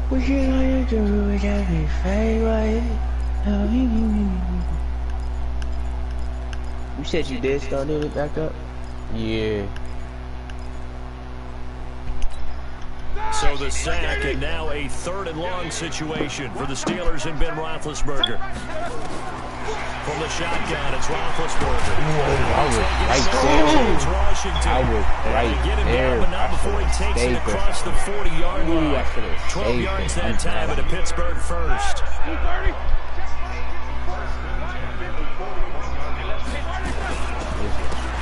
What you gonna do with every fade away? You said you did start it back up? Yeah. So the sack, and now a 3rd and long situation for the Steelers and Ben Roethlisberger. From the shotgun, it's Roethlisberger. I was right there. Washington. I was right get him there. down, but not before he takes it across the 40-yard line. 12 yards that time at a Pittsburgh first.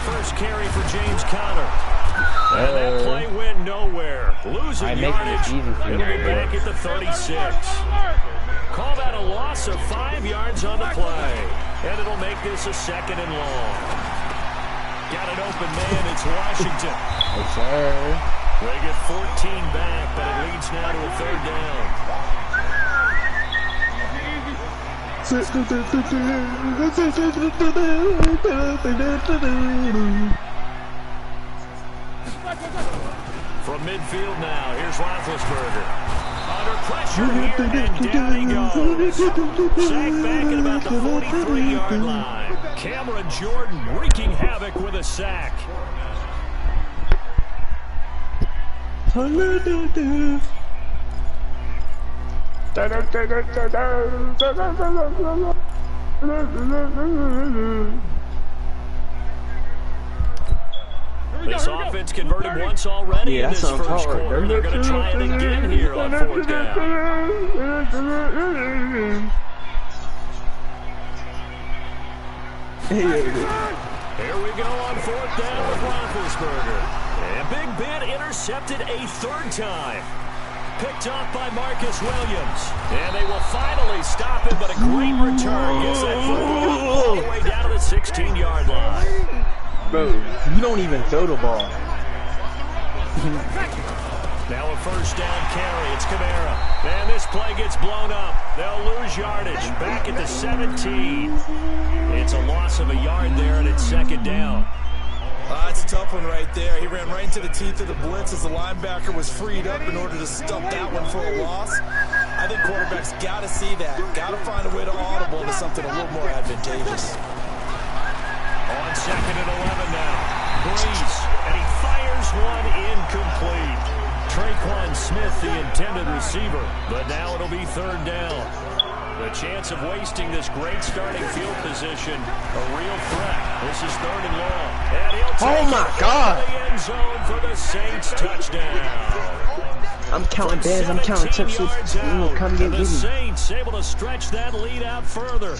First carry for James Conner. And that play went nowhere. Losing yardage. It'll be back at the 36. Call that a loss of 5 yards on the play. And it'll make this a 2nd and long. Got an open man. It's Washington. Yes, sir. They get 14 back, but it leads now to a 3rd down. From midfield now, here's Roethlisberger. Under pressure here, and down he goes. Sacked back at about the 43-yard line. Cameron Jordan wreaking havoc with a sack. This offense converted once already in this first quarter. They're going to try it again here on 4th down. Here we go on 4th down with Roethlisberger. And Big Ben intercepted a 3rd time. Picked off by Marcus Williams. And they will finally stop him, but a great return. Gets that football all the way down to the 16-yard line. Bro, you don't even throw the ball. Now a 1st down carry. It's Kamara. And this play gets blown up. They'll lose yardage. Back at the 17. It's a loss of a yard there, and it's 2nd down. That's a tough one right there. He ran right into the teeth of the blitz as the linebacker was freed up in order to stop that one for a loss. I think quarterbacks got to see that. Got to find a way to audible into something a little more advantageous. On 2nd and 11 now. Breeze, and he fires one incomplete. Traquan Smith, the intended receiver, but now it'll be 3rd down. The chance of wasting this great starting field position, a real threat. This is 3rd and long. And he'll take my God. the end zone for the Saints touchdown. I'm counting bands, I'm counting tips. Come get the Saints able to stretch that lead out further.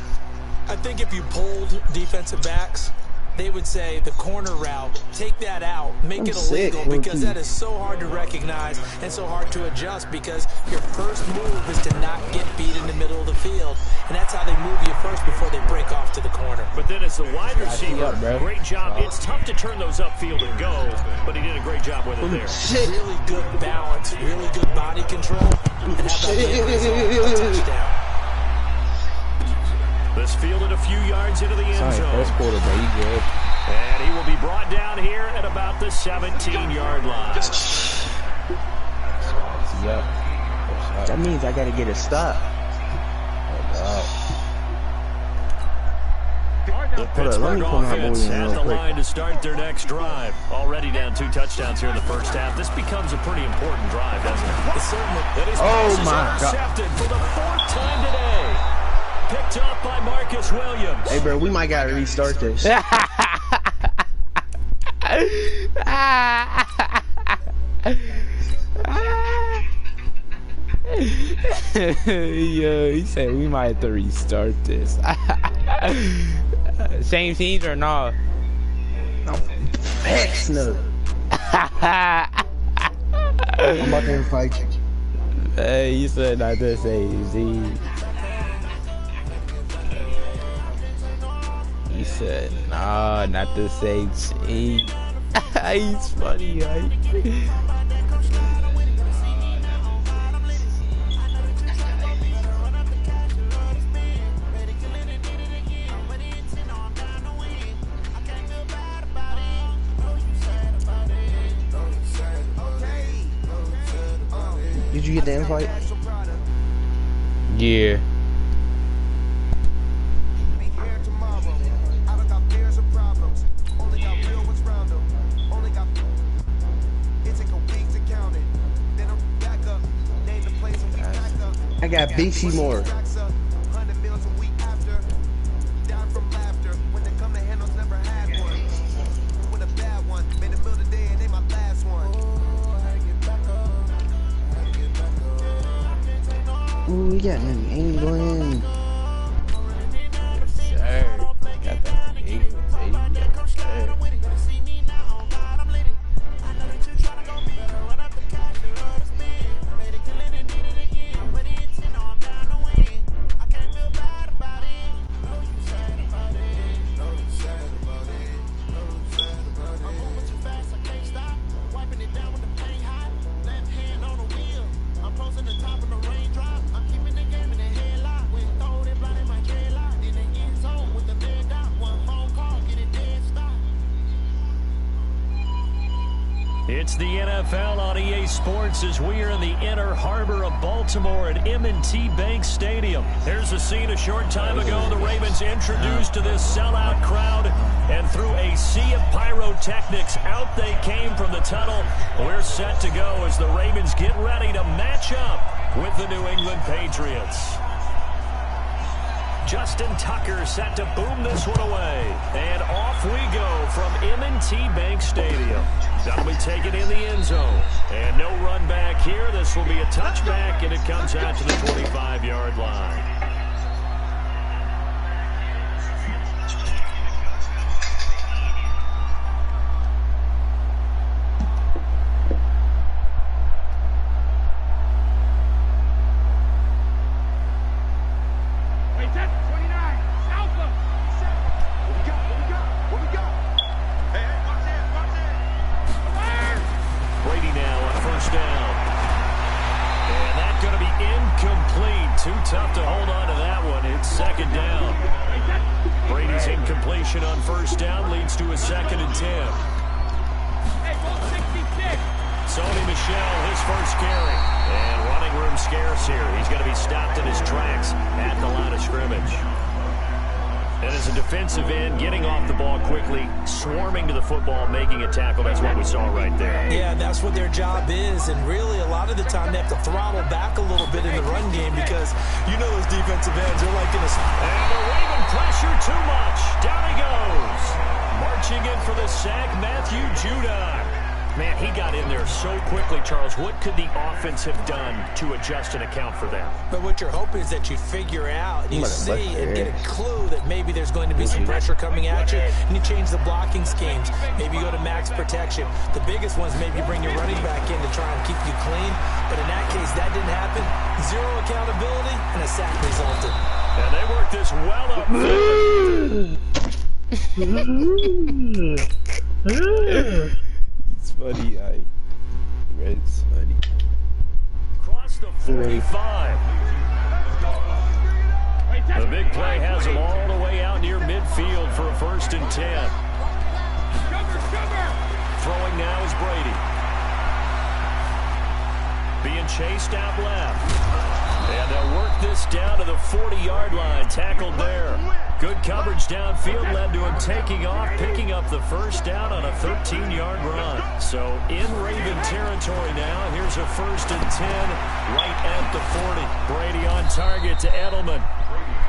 I think if you polled defensive backs, they would say the corner route, take that out, make it illegal, because that is so hard to recognize and so hard to adjust, because your first move is to not get beat in the middle of the field, and that's how they move you first before they break off to the corner. But then as the wide receiver, great job. It's tough to turn those upfield and go, but he did a great job with it there. Really good balance, really good body control, and how about a touchdown. This fielded a few yards into the end zone. First quarter, bro, you good. And he will be brought down here at about the 17-yard line. That means I got to get a stop. The Pittsburgh offense at the line to start their next drive. Already down 2 touchdowns here in the first half. This becomes a pretty important drive, doesn't it? Oh, my God. Intercepted for the 4th time today. Picked off by Marcus Williams. Hey, bro, we might got to restart this. Yo, he said we might have to restart this. Same teams or no? Heck no. I'm about to fight you. Hey, you said not to say Z. He said, nah, not the same team. He's funny, right? Did you get the invite? Yeah. I got BC Moore. Ooh, we got New England. Yes, sir. Got that New England, baby. Yes, sir. It's the NFL on EA Sports as we are in the inner harbor of Baltimore at M&T Bank Stadium. Here's a scene a short time ago. The Ravens introduced to this sellout crowd, and through a sea of pyrotechnics, out they came from the tunnel. We're set to go as the Ravens get ready to match up with the New England Patriots. Justin Tucker set to boom this one away. And off we go from M&T Bank Stadium. That'll be taken in the end zone. And no run back here. This will be a touchback, and it comes out to the 25-yard line. Too tough to hold on to that one. It's second down. Brady's incompletion on first down leads to a 2nd and 10. Sony Michel, his first carry. And running room scarce here. He's going to be stopped in his tracks at the line of scrimmage. And as a defensive end, getting off the ball quickly, swarming to the football, making a tackle. That's what we saw right there. Yeah, that's what their job is. And really, a lot of the time, they have to throttle back a little bit in the run game because you know those defensive ends, they're like in a... And the Raven pressure too much. Down he goes. Marching in for the sack, Matthew Judon. Man, he got in there so quickly, Charles. What could the offense have done to adjust and account for that? But what you're hoping is that you figure out, you see and get a clue that maybe there's going to be some pressure coming at you, and you change the blocking schemes. Maybe you go to max protection. The biggest ones, maybe you bring your running back in to try and keep you clean. But in that case, that didn't happen. Zero accountability, and a sack resulted. And they worked this well up. It's funny, it's funny. Across the 45. The big play has him all the way out near midfield for a 1st and 10. Throwing now is Brady. Being chased out left. And they'll work this down to the 40-yard line. Tackled there. Good coverage downfield led to him taking off, picking up the first down on a 13-yard run. So in Raven territory now. Here's a 1st and 10 right at the 40. Brady on target to Edelman.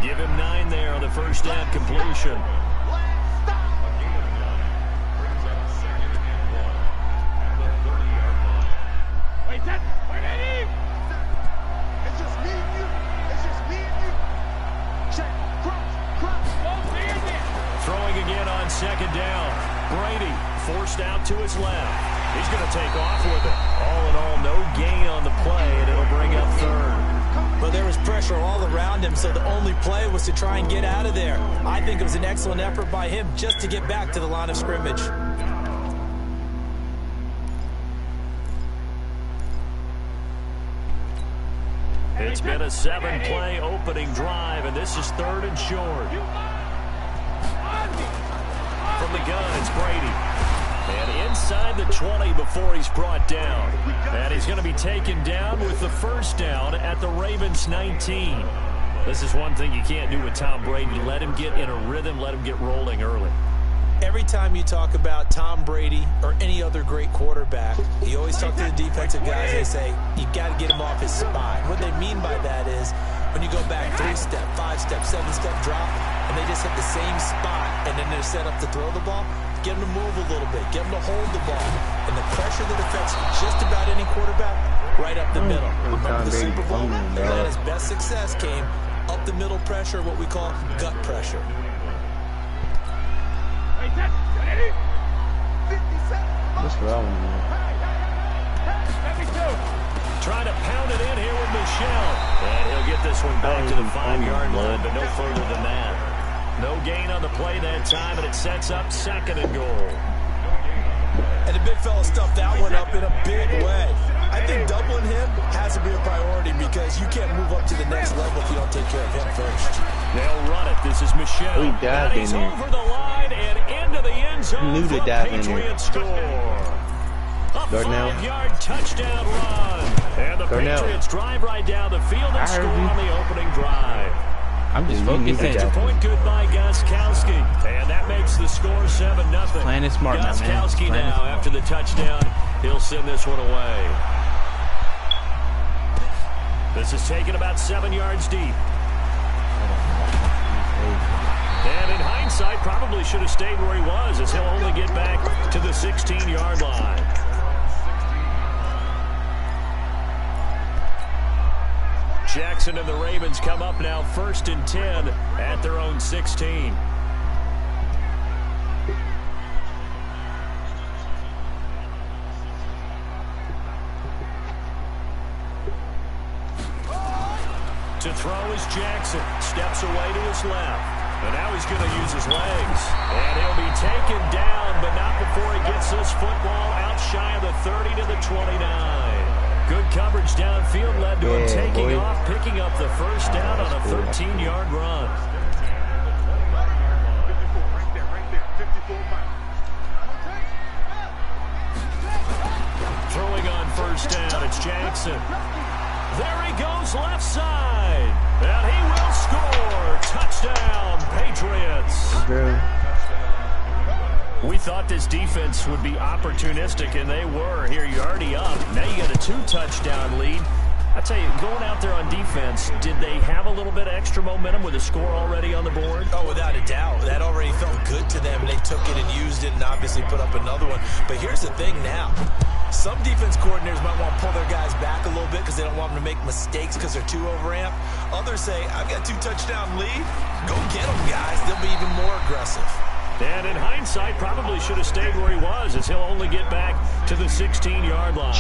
Give him 9 there on the first down completion. Throwing again on 2nd down. Brady forced out to his left. He's going to take off with it. All in all, no gain on the play, and it'll bring up 3rd. Well, there was pressure all around him, so the only play was to try and get out of there. I think it was an excellent effort by him just to get back to the line of scrimmage. It's been a 7-play opening drive, and this is 3rd and short. From the gun, it's Brady. And inside the 20 before he's brought down. And he's going to be taken down with the first down at the Ravens 19. This is one thing you can't do with Tom Brady. Let him get in a rhythm, let him get rolling early. Every time you talk about Tom Brady or any other great quarterback, you always talk to the defensive guys. They say, you got to get him off his spot. What they mean by that is when you go back 3-step, 5-step, 7-step drop, and they just hit the same spot, and then they're set up to throw the ball, get them to move a little bit, get them to hold the ball. And the pressure that affects just about any quarterback, right up the middle. Remember the Super Bowl? Atlanta's best success came up the middle pressure, what we call gut pressure. What's wrong with you? Trying to pound it in here with Michelle. And he'll get this one back to the 5-yard line, but no further than that. No gain on the play that time, and it sets up 2nd and goal. And the big fella stuffed that one up in a big way. I think doubling him has to be a priority because you can't move up to the next level if you don't take care of him first. They'll run it. This is Michelle. We dived in there. Over the line and into the end zone. Knew to dive in there. Patriots score. A 5-yard touchdown run. And the Patriots drive right down the field and score on the opening drive. I'm just focusing. It's a point good by Gostkowski. And that makes the score 7-0. Playing it smart, my man. Gostkowski now, after the touchdown, he'll send this one away. This is taken about 7 yards deep. And in hindsight, probably should have stayed where he was, as he'll only get back to the 16-yard line. Jackson and the Ravens come up now 1st and 10 at their own 16. To throw is Jackson. Steps away to his left. And now he's going to use his legs. And he'll be taken down, but not before he gets this football out shy of the 30 to the 29. Good coverage downfield led to him taking off, picking up the first down on a 13-yard run. Throwing on first down, it's Jackson. There he goes left side. And he will score. Touchdown, Patriots. We thought this defense would be opportunistic, and they were. Here, you're already up. Now you got a 2-touchdown lead. I tell you, going out there on defense, did they have a little bit of extra momentum with a score already on the board? Oh, without a doubt. That already felt good to them. They took it and used it and obviously put up another one. But here's the thing now. Some defense coordinators might want to pull their guys back a little bit because they don't want them to make mistakes because they're too overamped. Others say, I've got 2-touchdown lead. Go get them, guys. They'll be even more aggressive. And in hindsight, probably should have stayed where he was, as he'll only get back to the 16-yard line.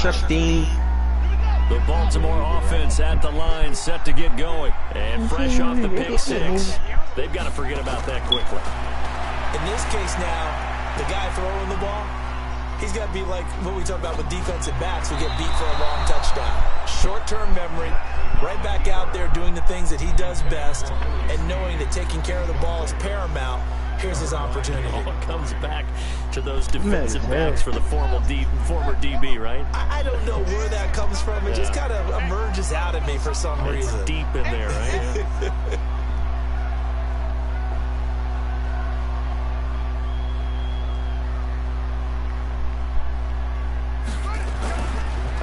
The Baltimore offense at the line, set to get going. And fresh off the pick 6, they've got to forget about that quickly. In this case now, the guy throwing the ball, he's got to be like what we talk about with defensive backs who get beat for a long touchdown. Short-term memory, right back out there doing the things that he does best, and knowing that taking care of the ball is paramount. Here's his opportunity. It all comes back to those defensive backs for the former DB, right? I don't know where that comes from. It just kind of emerges out of me for some reason. It's deep in there, right?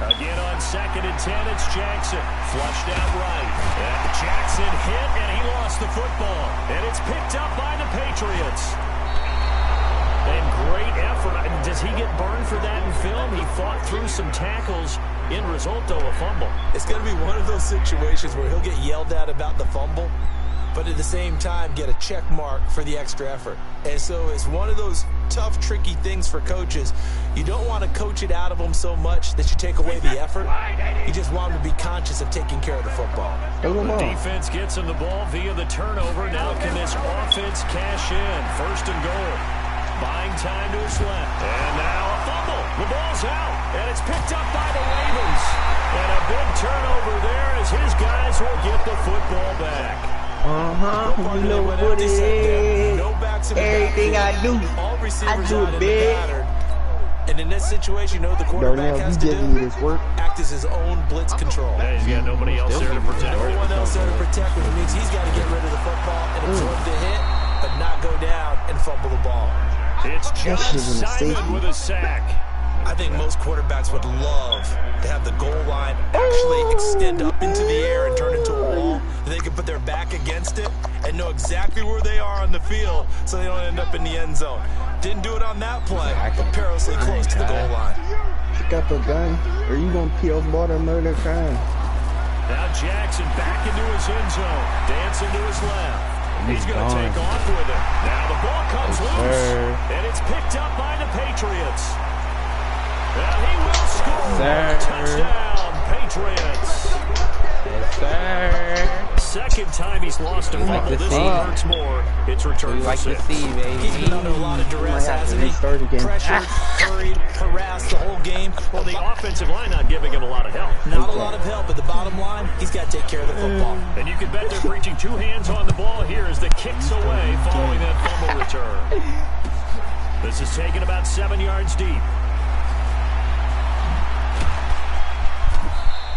Again on 2nd and 10, it's Jackson. Flushed out right. And Jackson hit, and he lost the football. And it's picked up by the Patriots. And great effort. Does he get burned for that in film? He fought through some tackles. End result, though, a fumble. It's going to be one of those situations where he'll get yelled at about the fumble, but at the same time get a check mark for the extra effort. And so it's one of those tough, tricky things for coaches. You don't want to coach it out of them so much that you take away the effort. You just want them to be conscious of taking care of the football. The defense gets him the ball via the turnover. Now can this offense cash in? 1st and goal. Buying time to his left. And now a fumble. The ball's out. And it's picked up by the Ravens. And a big turnover there as his guys will get the football back. You know what it is. No backs in the Everything backfield. I do, All receivers I do out in big. the pattern. And in this situation, you know what the quarterback has to do? Act as his own blitz control. Yeah, he's got nobody else there to protect. No one else there to protect, which means he's got to get rid of the football and absorb the hit, but not go down and fumble the ball. It's John Simon with a sack. I think most quarterbacks would love to have the goal line actually extend up into the air and turn into a wall. They can put their back against it and know exactly where they are on the field so they don't end up in the end zone. Didn't do it on that play, but perilously close to the goal line. Pick up a gun, or you gonna peel water, murder, crime. Now Jackson back into his end zone. Dancing to his left. He's going to take off with it. Now the ball comes loose, and it's picked up by the Patriots. Now he will score. Touchdown, Patriots. Yes, sir. Second time he's lost a fumble. This one hurts more. It's returned for 6. He's been under a lot of duress, hasn't he? Pressured, hurried, harassed the whole game. Well, the offensive line not giving him a lot of help. Not a lot of help, but the bottom line, he's got to take care of the football. And you can bet they're preaching 2 hands on the ball here as the kick's away following that fumble return. This is taken about 7 yards deep.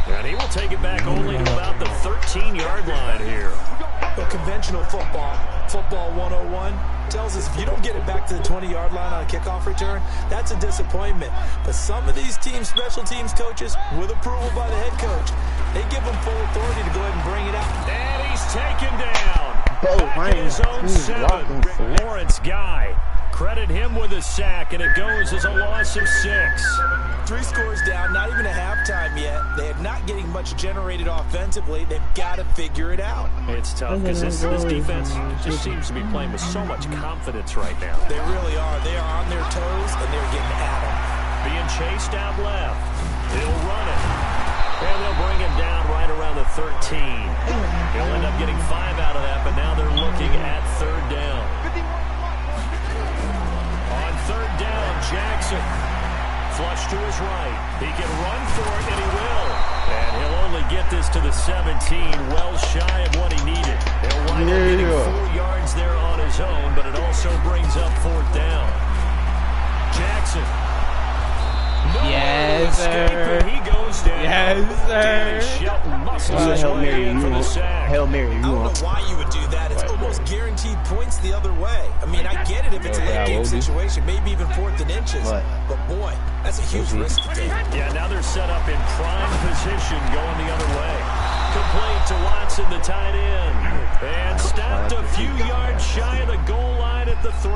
And he will take it back only to about the 13-yard line here. Well, conventional football 101, tells us if you don't get it back to the 20-yard line on a kickoff return, that's a disappointment. But some of these teams, special teams coaches, with approval by the head coach, they give them full authority to go ahead and bring it out. And he's taken down. Back in his own 7. Lawrence Guy. Credit him with a sack, and it goes as a loss of 6. 3 scores down, not even a halftime yet. They are not getting much generated offensively. They've got to figure it out. It's tough because this defense just seems to be playing with so much confidence right now. They really are. They are on their toes, and they're getting at them. Being chased out left. He'll run it. And they'll bring him down right around the 13. He'll end up getting 5 out of that, but now they're looking at 3rd down. On 3rd down, Jackson. Flush to his right. He can run for it, and he will. And he'll only get this to the 17, well shy of what he needed. He'll wind up getting 4 yards there on his own, but it also brings up 4th down. Jackson. Yes, sir. He goes down. Yes, sir. Shelton muscles his way in for the sack. Hail Mary, I don't know why you would do that. It's almost guaranteed points the other way. I mean, I get it if it's a late game situation, maybe even 4th and inches. But boy, that's a huge risk to take. Yeah, now they're set up in prime position going the other way. Complete to Watson, the tight end. And stopped a few yards shy of the goal line at the 3.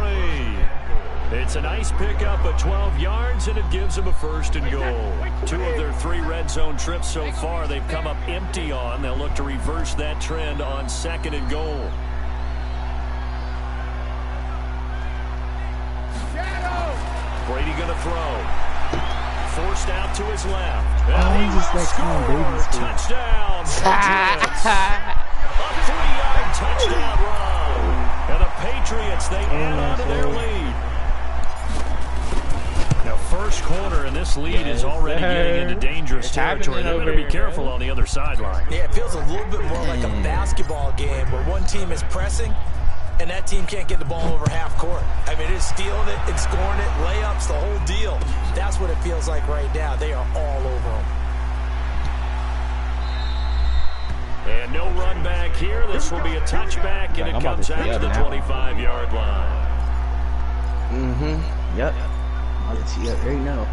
It's a nice pickup of 12 yards, and it gives them a 1st and goal. 2 of their 3 red zone trips so far they've come up empty on. They'll look to reverse that trend on 2nd and goal. Brady going to throw. Forced out to his left. And he will score. Touchdown. A 3-yard touchdown run. And the Patriots, they add on to their lead. Now, 1st quarter, and this lead is already getting into dangerous territory. They better be careful on the other sideline. Yeah, it feels a little bit more like a basketball game where one team is pressing and that team can't get the ball over half court. I mean, it's stealing it, it's scoring it, layups, the whole deal. That's what it feels like right now. They are all over them. And no run back here. This will be a touchback, and it comes out to the 25-yard line. Yep. I'll see you right now.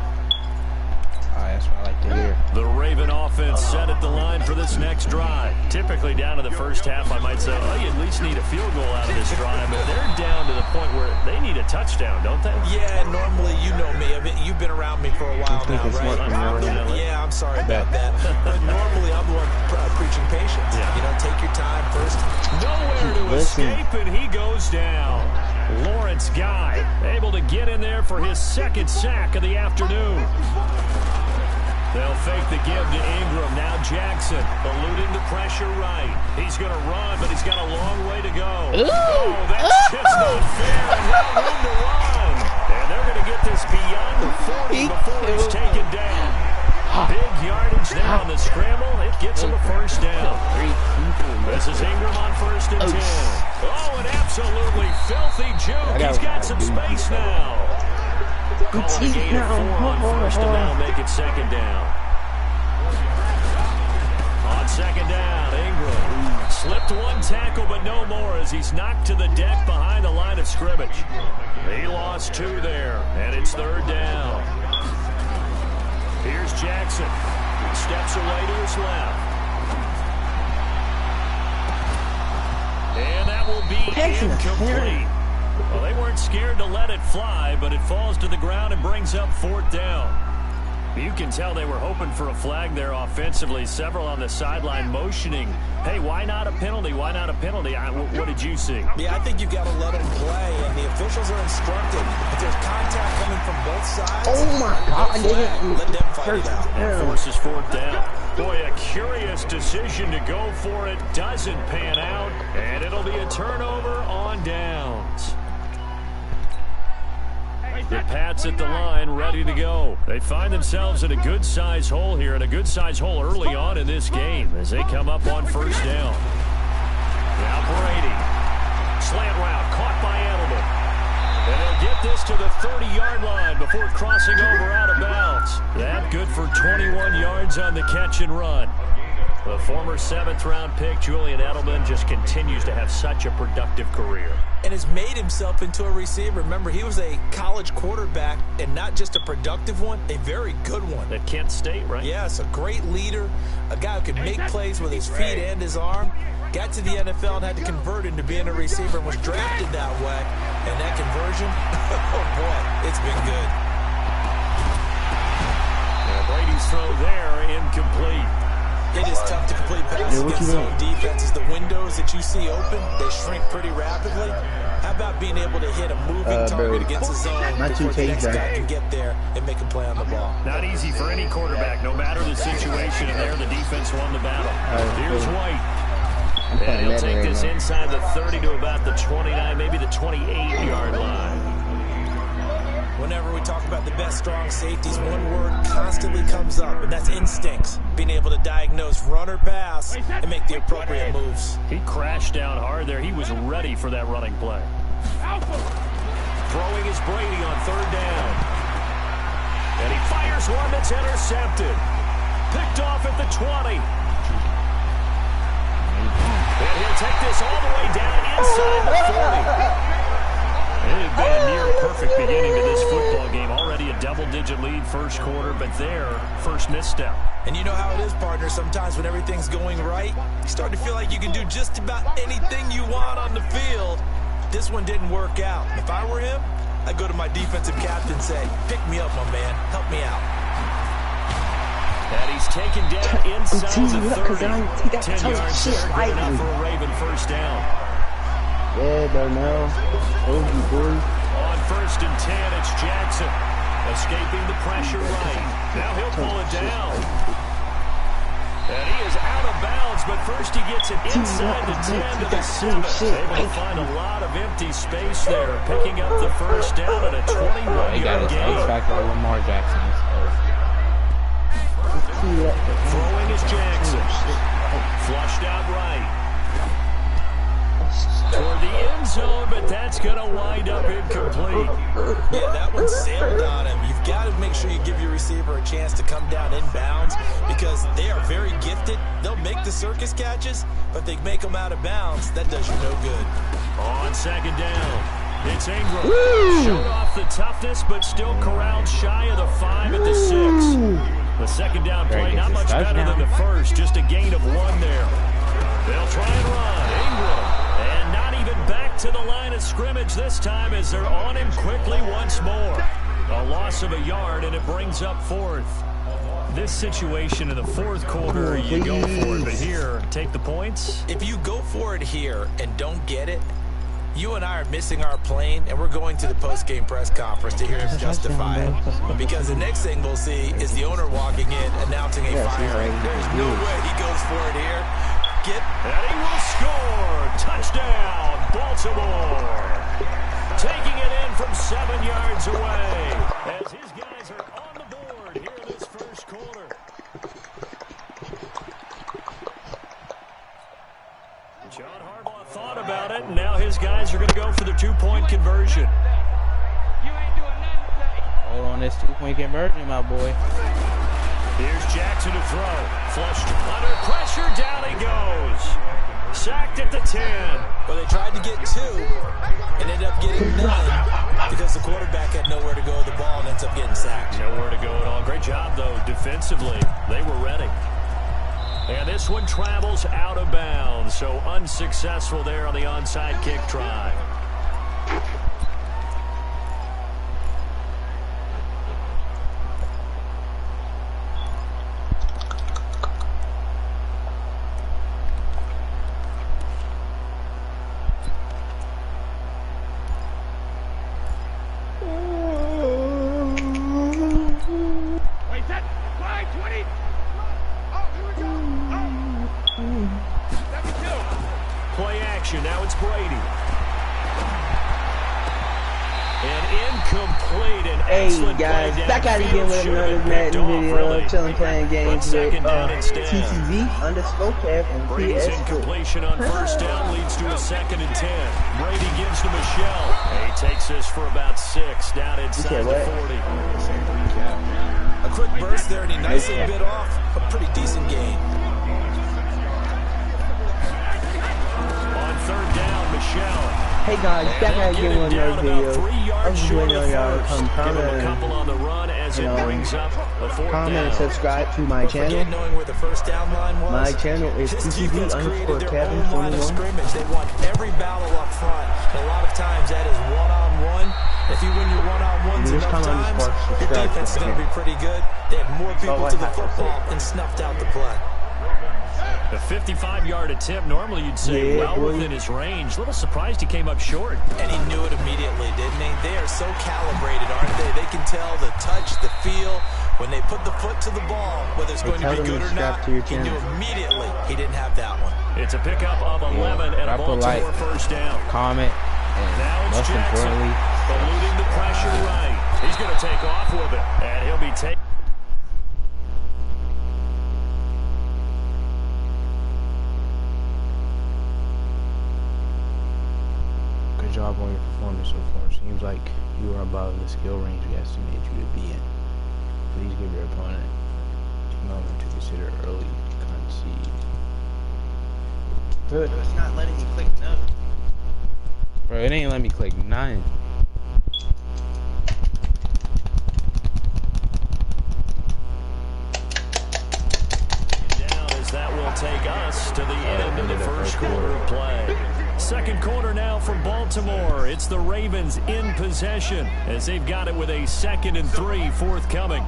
That's what I like to hear. The Raven offense set at the line for this next drive. Typically down to the first half, I might say, oh, you at least need a field goal out of this drive. But they're down to the point where they need a touchdown, don't they? Yeah, normally, you know me. I mean, you've been around me for a while now, right? Yeah, I'm sorry about that. But normally, I'm the one preaching patience. Yeah. You know, take your time first. Nowhere to escape, and he goes down. Lawrence Guy able to get in there for his 2nd sack of the afternoon. They'll fake the give to Ingram. Now Jackson eluding the pressure right. He's going to run, but he's got a long way to go. Oh, that's just not fair. And no room to run. And they're going to get this beyond the 40 before he's taken down. Big yardage there on the scramble. It gets him a 1st down. This is Ingram on 1st and 10. Oh, an absolutely filthy juke. He's got some space now. Calling a gain of 4 on first and now make it second down. On second down, Ingram slipped one tackle but no more as he's knocked to the deck behind the line of scrimmage. He lost 2 there, and it's third down. Here's Jackson. He steps away to his left. And that will be incomplete. Well, they weren't scared to let it fly, but it falls to the ground and brings up fourth down. You can tell they were hoping for a flag there offensively. Several on the sideline motioning, hey, why not a penalty? Why not a penalty? What did you see? Yeah, I think you've got to let them play, and the officials are instructed. If there's contact coming from both sides, oh my God, let them fight it out. And forces fourth down. Boy, a curious decision to go for it. Doesn't pan out, and it'll be a turnover on downs. The Pats at the line, ready to go. They find themselves in a good-sized hole here, and a good-sized hole early on in this game as they come up on first down. Now Brady. Slant route, caught by Edelman. And they'll get this to the 30-yard line before crossing over out of bounds. That good for 21 yards on the catch and run. The former 7th-round pick, Julian Edelman, just continues to have such a productive career. And has made himself into a receiver. Remember, he was a college quarterback, and not just a productive one, a very good one. At Kent State, right? Yes, a great leader, a guy who could make plays with his feet and his arm. Got to the NFL and had to convert into being a receiver and was drafted that way. And that conversion, oh boy, it's been good. Now Brady's throw there, incomplete. It is tough to complete passes against zone defenses. The windows that you see open, they shrink pretty rapidly. How about being able to hit a moving target against a zone before the next guy can get there and make a play on the ball? Not easy for any quarterback, no matter the situation, and there the defense won the battle. Here's White. And he'll take this inside the 30 to about the 29, maybe the 28-yard line. Whenever we talk about the best strong safeties, one word constantly comes up, and that's instincts. Being able to diagnose run or pass and make the appropriate moves. He crashed down hard there. He was ready for that running play. Throwing is Brady on third down. And he fires one that's intercepted. Picked off at the 20. And he'll take this all the way down inside the 40. It had been a near-perfect beginning to this football game. Already a double-digit lead first quarter, but there, first misstep. And you know how it is, partner. Sometimes when everything's going right, you start to feel like you can do just about anything you want on the field. This one didn't work out. If I were him, I'd go to my defensive captain and say, pick me up, my man. Help me out. And he's taken down inside the 30. 10 yards there, good enough for a Raven first down. Yeah, Darnell. Oh, boy. On first and 10, it's Jackson. Escaping the pressure right. Now he'll pull it down. And he is out of bounds, but first he gets it inside the 10 to the 7. Able to find a lot of empty space there. Picking up the first down at a 21-yard gain. Lamar Jackson. Throwing is Jackson. Flushed out right. Toward the end zone, but that's going to wind up incomplete. Yeah, that one sailed on him. You've got to make sure you give your receiver a chance to come down inbounds because they are very gifted. They'll make the circus catches, but they make them out of bounds. That does you no good. On second down, it's Ingram. Showed off the toughness, but still corralled shy of the 5 at the 6. The second down play, not much better than the first, just a gain of 1 there. They'll try and run. Ingram. And not even back to the line of scrimmage this time as they're on him quickly once more. A loss of a yard, and it brings up fourth. This situation in the fourth quarter, you go for it, but here, take the points. If you go for it here and don't get it, you and I are missing our plane, and we're going to the post-game press conference to hear him justify it. Because the next thing we'll see is the owner walking in, announcing a firing. There's no way he goes for it here. And he will score. Touchdown, Baltimore. Taking it in from 7 yards away as his guys are on the board here in this first quarter. John Harbaugh thought about it, and now his guys are going to go for the 2-point conversion. Oh, on this 2-point conversion, my boy. Here's Jackson to throw. Flushed under pressure. Down he goes. Sacked at the 10. Well, they tried to get 2 and ended up getting none because the quarterback had nowhere to go with the ball and ends up getting sacked. Nowhere to go at all. Great job, though, defensively. They were ready. And this one travels out of bounds, so unsuccessful there on the onside kick try. Play action. Now it's Brady. And incomplete. And excellent guys, play back out downfield. again with Should have another been Madden picked off, video. really. Chilling playing games with TCV_Kev and Brady's PS4. incompletion on first down leads to a 2nd and 10. Brady gives to Michelle. He takes this for about 6 down inside the 40. A quick burst there, and he nicely bit off a pretty decent gain. On 3rd down, Michelle. Hey guys, back out again with another video. I'm just waiting on y'all to come comment and subscribe to my channel. Knowing where the first down line was. My channel is TCV_Kevin21. They want every battle up front. And a lot of times that is one-on-one. If you win your one-on-ones enough times, your defense is going to be pretty good. They had more people to the football and snuffed out the play. A 55-yard attempt, normally you'd say well within his range. A little surprised he came up short. And he knew it immediately, didn't he? They are so calibrated, aren't they? They can tell the touch, the feel. When they put the foot to the ball, whether it's going to be good or not, he knew immediately he didn't have that one. It's a pickup of 11 and a Baltimore first down. Comment, and now it's most Jackson, importantly, eluding the pressure right. He's going to take off with it, and he'll be taken. good job on your performance so far. Seems like you are above the skill range we estimate you to be in. Please give your opponent a moment to consider early concede. Good. It's not letting me click no. Bro, it ain't letting me click 9. Down as that will take us to the end of the first quarter of play. Second quarter now from Baltimore. It's the Ravens in possession as they've got it with a 2nd and 3 forthcoming.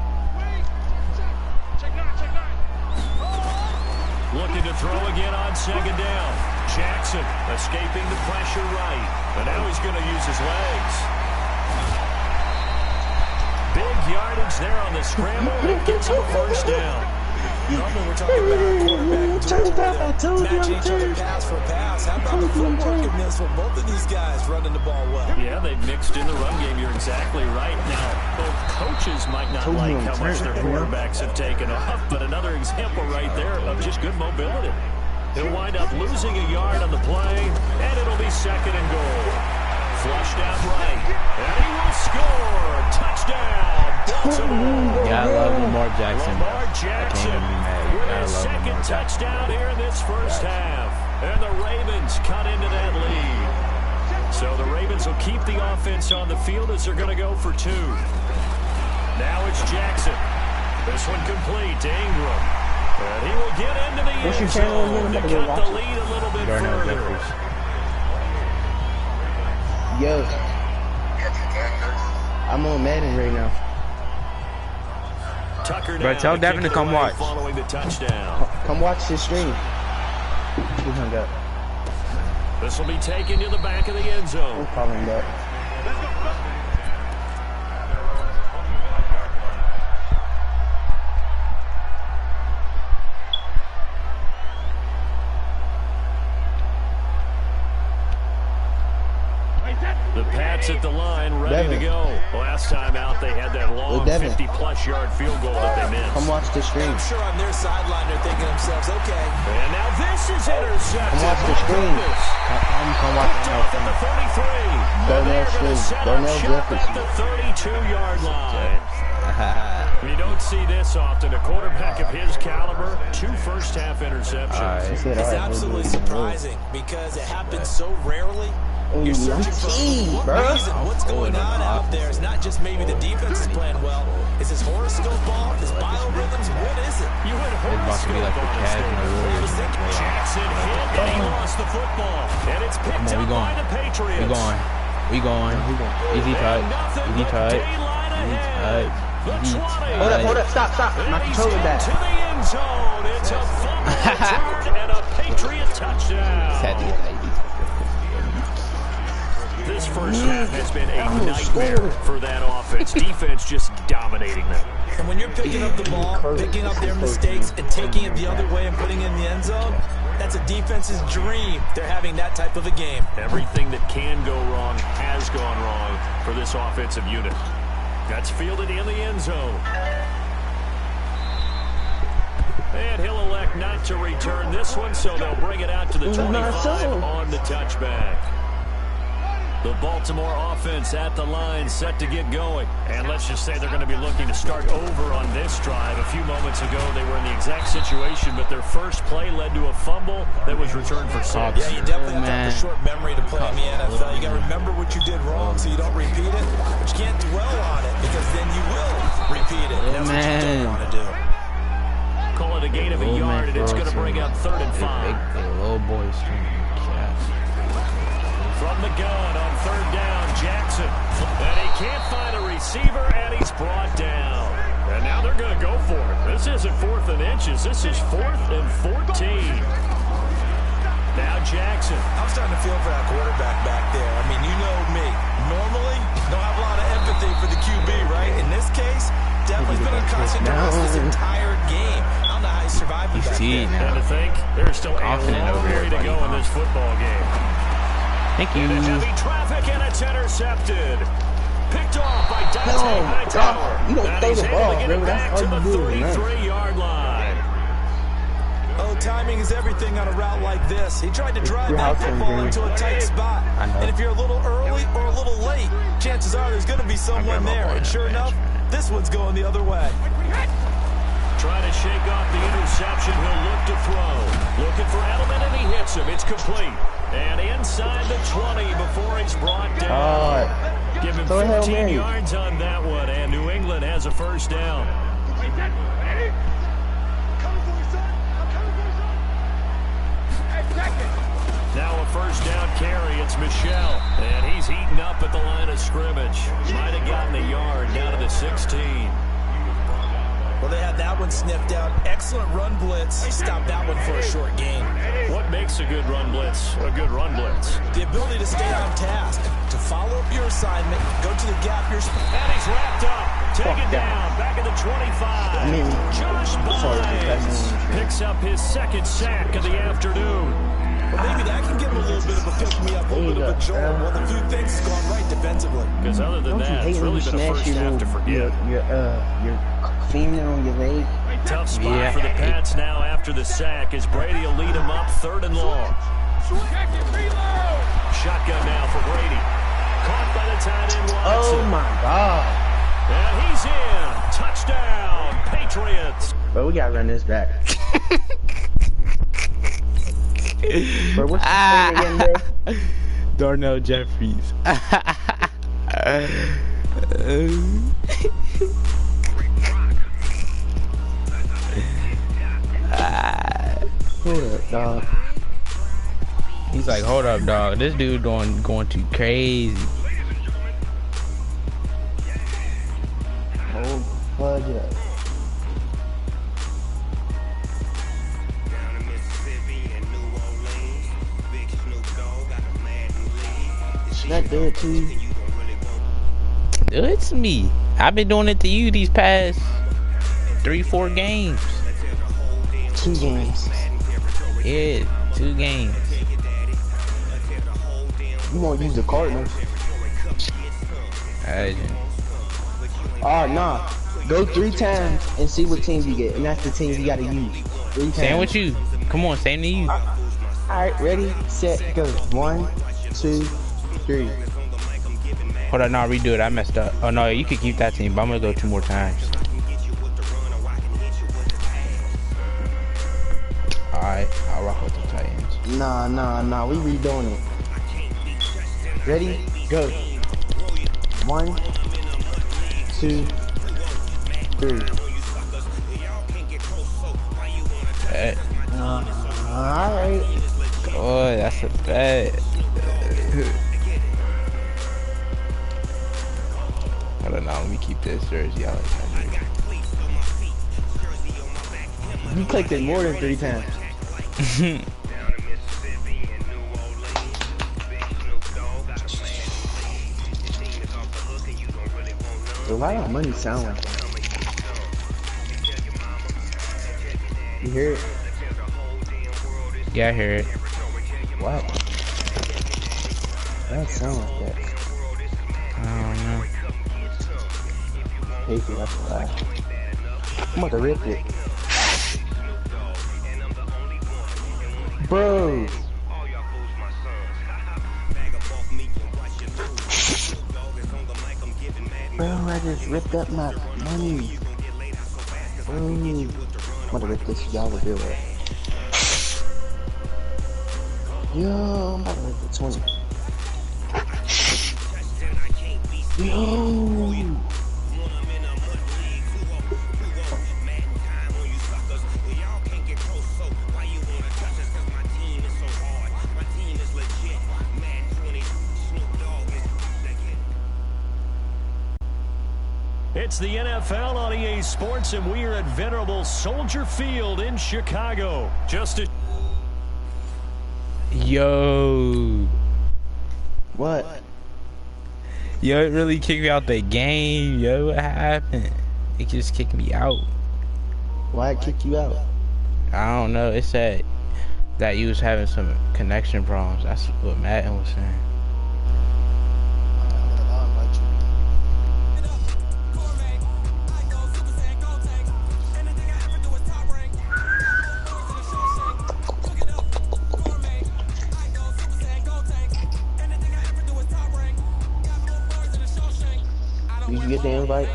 Looking to throw again on 2nd down. Jackson escaping the pressure right. But now he's going to use his legs. Big yardage there on the scramble. It gets him a first down. Normally we're talking about quarterback duels, matching each other pass for pass. How about the footwork in this one? Both of these guys running the ball well. Yeah, they've mixed in the run game. You're exactly right. Now, both coaches might not like how much their quarterbacks have taken off, but another example right there of just good mobility. He'll wind up losing a yard on the play, and it'll be 2nd and goal. Flushed out right, and he will score. Touchdown, Baltimore. Yeah, I love Lamar Jackson. Lamar Jackson with his 2nd touchdown here in this first half. And the Ravens cut into that lead. So the Ravens will keep the offense on the field as they're going to go for 2. Now it's Jackson. This one complete to Ingram. And he will get into the end zone to cut the lead a little bit further. Yo, I'm on Madden right now. Tucker Bro, tell Devin to come watch. Following the touchdown. Come watch this stream. He hung up. This will be taken to the back of the end zone. I'm calling back. The Pats at the line, ready to go. Last time out, they had that long 50-plus yard field goal that they missed. Come watch the stream. I'm sure on their sideline they're thinking to themselves, okay. And now this This is intercepted. Come watch the screen. Come watch the At the 33. And they're going to set up shop at the 32-yard line. You don't see this often. A quarterback of his caliber, 2 first-half interceptions. It's absolutely surprising because it happens so rarely. You're searching for what reason, what's going on out there. It's not just maybe the defense is playing well. Is his horoscope off? His biorhythms? What is it? You had horoscope on Jackson hit and he lost the football. And it's picked up by the Patriots. We going. Easy tight. Hold up, stop. My controller back. To the end zone. It's a fumble return and a Patriot touchdown. This first half has been a nightmare for that offense. Defense just dominating them. And when you're picking up the ball, picking up their mistakes, and taking it the other way and putting it in the end zone, that's a defense's dream. They're having that type of a game. Everything that can go wrong has gone wrong for this offensive unit. That's fielded in the end zone. And he'll elect not to return this one, so they'll bring it out to the 25 on the touchback. The Baltimore offense at the line, set to get going. And let's just say they're going to be looking to start over on this drive. A few moments ago, they were in the exact situation, but their first play led to a fumble that was returned for 6. Yeah, you definitely have to have a short memory to play in the NFL. You got to remember what you did wrong so you don't repeat it. But you can't dwell on it because then you will repeat it. That's what you don't want to do. Call it a gain of a yard, and it's going to bring up 3rd and 5. Little boys. From the gun on 3rd down, Jackson. And he can't find a receiver, and he's brought down. And now they're going to go for it. This isn't 4th and inches. This is 4th and 14. Now Jackson. I'm starting to feel for that quarterback back there. I mean, you know me. Normally, don't have a lot of empathy for the QB, right? In this case, definitely been unconscious this entire game. I don't know how he survived that. And to think, there's still a long way to go in this football game. Thank you. Heavy traffic, and it's intercepted. Picked off by Dante Hightower. You don't throw the ball, bro. That's all you do. 33-yard line. Oh, timing is everything on a route like this. He tried to drive that football into a tight spot. And if you're a little early or a little late, chances are there's going to be someone there. And sure enough, this one's going the other way. Trying to shake off the interception. He'll look to throw. Looking for Edelman, and he hits him. It's complete. And inside the 20 before he's brought down. Give him 15 yards on that one, and New England has a first down. Now a first down carry. It's Michelle, and he's heating up at the line of scrimmage. Might have gotten a yard down to the 16. Well, they had that one sniffed out. Excellent run blitz. Stopped that one for a short gain. What makes a good run blitz a good run blitz? The ability to stay on task, to follow up your assignment, go to the gap. And he's wrapped up. Taken down. Back at the 25. Josh Bynes picks up his 2nd sack of the afternoon. Well, maybe that can give him a little bit of a pick-me-up, a little bit of a jolt. Well, a few things have gone right defensively. Because other than that, it's really been a first half to forget. You're cleaning on your leg. Tough spot for the Pats now after the sack as Brady will lead him up 3rd and long. Shotgun now for Brady. Caught by the tight end Watson. Oh, my God. And he's in. Touchdown, Patriots. Bro, we got to run this back. Bro, what's the name again, bro? Darnell Jeffries. Hold up, dog. He's like, hold up, dog. This dude going too crazy. Hold fudge up. That there too. It's me. I've been doing it to you these past 3-4 games. 2 games. Yeah, 2 games. You won't use the Cardinals. Oh, nah. Go 3 times and see what team you get. And that's the team you gotta use. 3 times. Same with you. Come on, same to you. Alright, ready, set, go. 1, 2, 3. Hold on, no, redo it. I messed up. Oh no, you could keep that team, but I'm gonna go 2 more times. Alright, I'll rock with the Titans. Nah, we redoing it. Ready, go. 1, 2, 3. Alright. Oh, that's a bet. I don't know, let me keep this jersey. I like that jersey. You clicked it more than 3 times. Why don't money sound like that? You hear it? Yeah, I hear it. What? Why don't sound like that? I don't know. Hey, that's why. I'm about to rip it. Bro! Bro, I just ripped up my money. Bro. I'm about to rip this y'all will do it. Yo, I'm about to rip the 20. Yo! It's the NFL on EA Sports, and we are at venerable Soldier Field in Chicago. Yo. What? Yo, it really kicked me out the game. Yo, what happened? It just kicked me out. Why it kick you out? I don't know. It said that you was having some connection problems. That's what Madden was saying. Did you get the invite?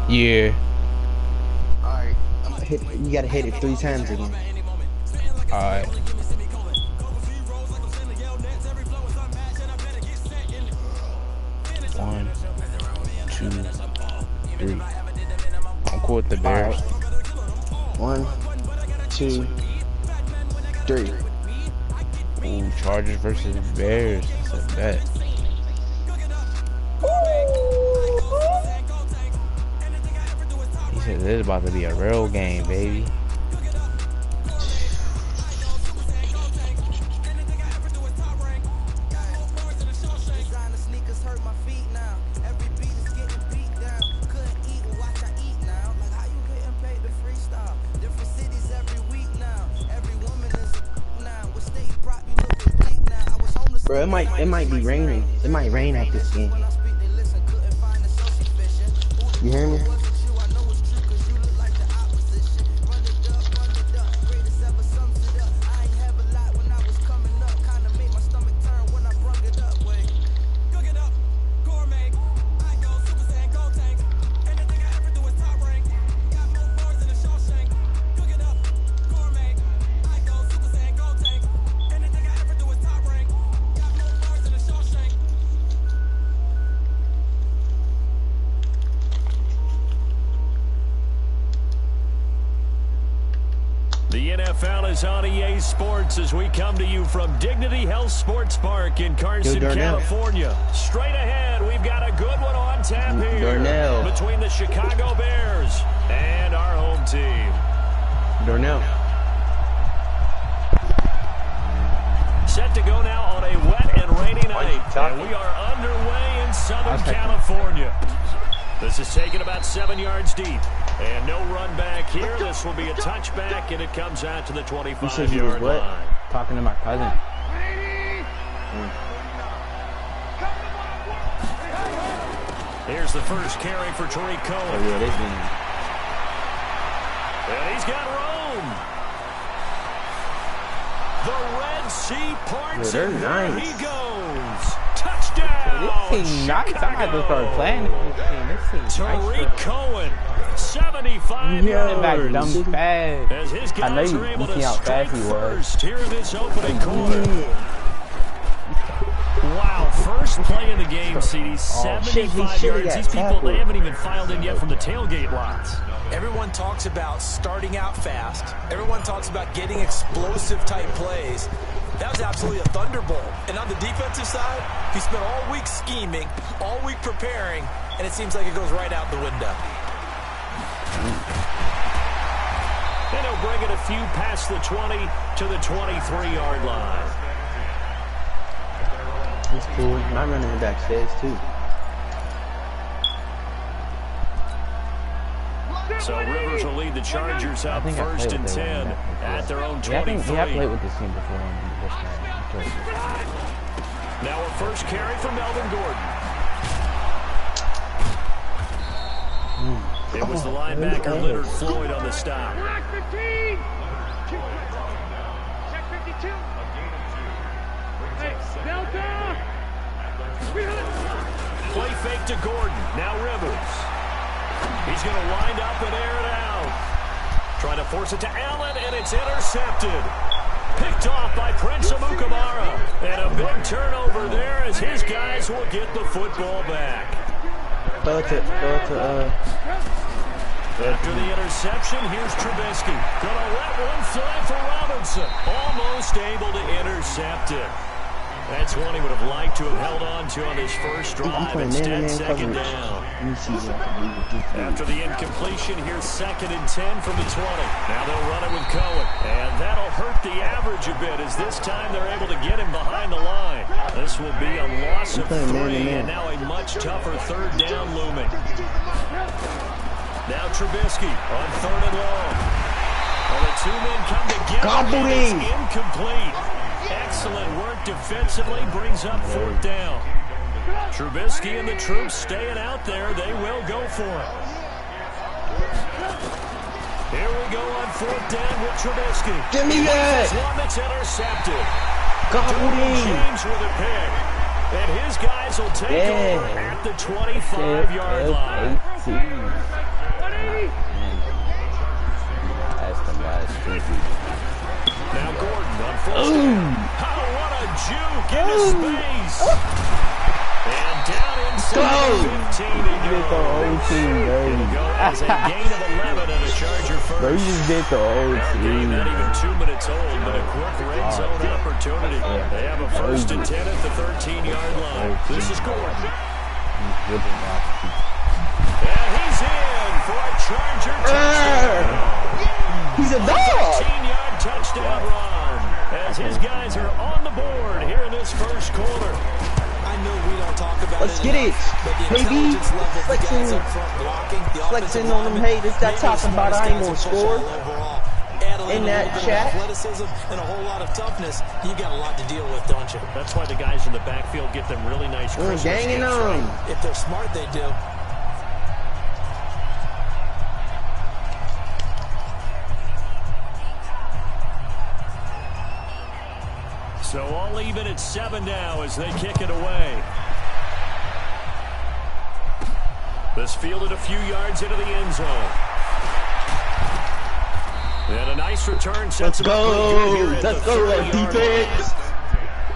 Yeah. Alright, I'm gonna hit. You gotta hit it 3 times again. Alright. 1, 2, 3. I'm cool with the Bears. Right. 1, 2, 3. Ooh, Chargers versus Bears. That's a bet. He said this is about to be a real game, baby. Bro, it might be raining. It might rain at this game. You hear me? The NFL is on EA Sports as we come to you from Dignity Health Sports Park in Carson, California. Straight ahead, we've got a good one on tap here between the Chicago Bears and our home team. Darnell. Set to go now on a wet and rainy night, and we are underway in Southern California. This is taken about 7 yards deep. And no run back here. This will be a touchback, and it comes out to the 25-yard line. Talking to my cousin. Here's the first carry for Tariq Cohen. Oh, yeah, this game. And he's got room. The Red Sea parts, they're and nice. there he goes. Touchdown, This team nice. I'm about to start playing this team. This team Tariq nice. Cohen, 75 yards. Back dumb fast. As his I know guys you are able see to how strike fast he was. first here in this opening quarter. Wow, first play of the game, CD, 75 yards. These people, they haven't even filed in yet from the tailgate lots. Everyone talks about starting out fast. Everyone talks about getting explosive type plays. That was absolutely a thunderbolt. And on the defensive side, he spent all week scheming, all week preparing, and it seems like it goes right out the window. And he'll bring it a few past the 20 to the 23-yard line. It's cool. My running back says too. So Rivers will lead the Chargers out first and 10 at their own 23. Yeah, I played with this team before on this game. Now a first carry for Melvin Gordon. It was the linebacker Leonard Floyd on the stop. Play fake to Gordon. Now Rivers. He's going to wind up and air it out. Trying to force it to Allen, and it's intercepted. Picked off by Prince Amukamara. And a big turnover there as his guys will get the football back. After the interception, here's Trubisky. Going to let one fly for Robinson. Almost able to intercept it. That's one he would have liked to have held on to on his first drive. Instead, second down. After the incompletion, here's second and 10 from the 20. Now they'll run it with Cohen. And that'll hurt the average a bit as this time they're able to get him behind the line. This will be a loss of 3 and now a much tougher third down looming. Now Trubisky on third and long. Well, the two men come together and it's incomplete. Excellent work defensively, brings up fourth down. Trubisky and the troops staying out there. They will go for it. Here we go on fourth down with Trubisky. Give me that! One that's intercepted. James with a pick. And his guys will take over at the 25-yard line. That's the last Now Gordon on first down. Oh, what a juke into space. And down inside 15 to go. It'll go as a gain of 11 and a Charger first. Bro, you just did the whole Game not even 2 minutes old, but a quick red zone opportunity. They have a first and 10 at the 13-yard line. This is Gordon. And he's in for a Charger touchdown. He's a dog. 15-yard touchdown run as his guys are on the board here in this first quarter. I know we don't talk about Let's get it. Maybe flexing on them haters that talking about I ain't gonna score in that chat. Athleticism and a whole lot of toughness. You got a lot to deal with, don't you? That's why the guys in the backfield get them really nice Christmas Ganging gifts, on. right? If they're smart, they do. So all even at 7 now as they kick it away. This fielded a few yards into the end zone. And a nice return sets Let's go. Let's go, defense.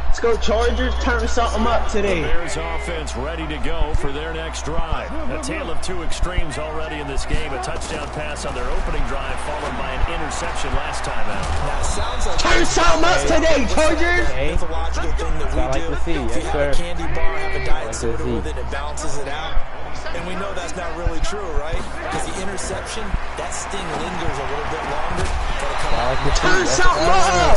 Let's go, Chargers. Turn something up today. The Bears offense ready to go for their next drive. A tale of two extremes already in this game. A touchdown pass on their opening drive followed by an interception last time out. Now, sounds like Turn something up today, Chargers. It's a logical thing that we do. If you have a candy bar, have a diet soda with it, it balances it out. And we know that's not really true, right? Because the interception, that sting lingers a little bit longer. Turn something up.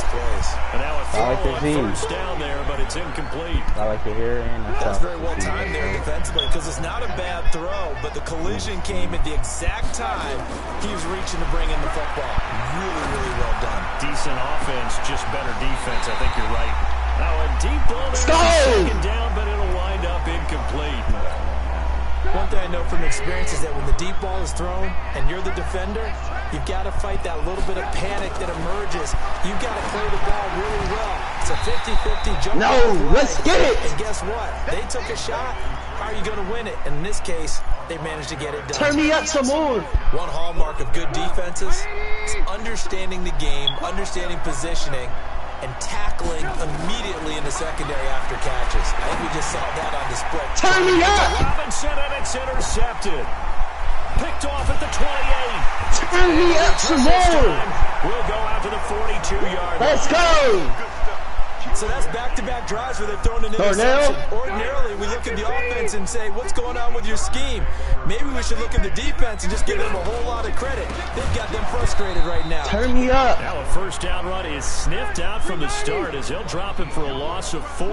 And now a throw on first down there, but it's incomplete. I like to hear it. That's very well timed there defensively because it's not a bad throw, but the collision came at the exact time he was reaching to bring in the football. Really, really well done. Decent offense, just better defense. I think you're right. Now a deep ball there, second down, but it'll wind up incomplete. One thing I know from experience is that when the deep ball is thrown and you're the defender, you've got to fight that little bit of panic that emerges. You've got to play the ball really well. It's a 50-50 jump. No, let's get it. And guess what? They took a shot. How are you going to win it? And in this case, they managed to get it done. Turn me up some more. One hallmark of good defenses is understanding the game, understanding positioning, and tackling immediately in the secondary after catches. I think we just saw that on display. Turn me up! Robinson, and it's intercepted. Picked off at the 28. Turn me up some more! We'll go out to the 42-yard line. Let's go! So that's back-to-back drives where they're throwing an interception. Ordinarily, we look at the offense and say, what's going on with your scheme? Maybe we should look at the defense and just give them a whole lot of credit. They've got them frustrated right now. Turn me up. Now a first down run is sniffed out from the start as they'll drop him for a loss of 4.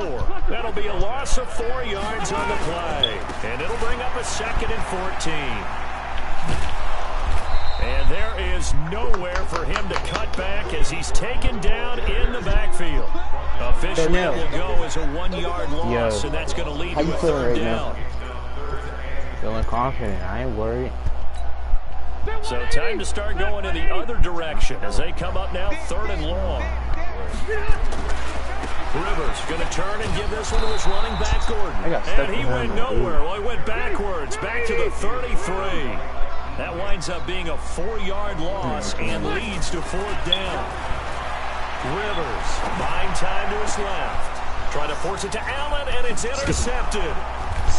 That'll be a loss of 4 yards on the play. And it'll bring up a 2nd and 14. And there is nowhere for him to cut back as he's taken down in the backfield. Officially it will go as a 1-yard loss, and that's going to lead to a 3rd down. Feeling confident. I ain't worried. So time to start going in the other direction as they come up now 3rd and long. Rivers going to turn and give this one to his running back, Gordon. And he went nowhere. Well, he went backwards, back to the 33. That winds up being a 4-yard loss and leads to 4th down. Rivers buying time to his left. Trying to force it to Allen, and it's intercepted.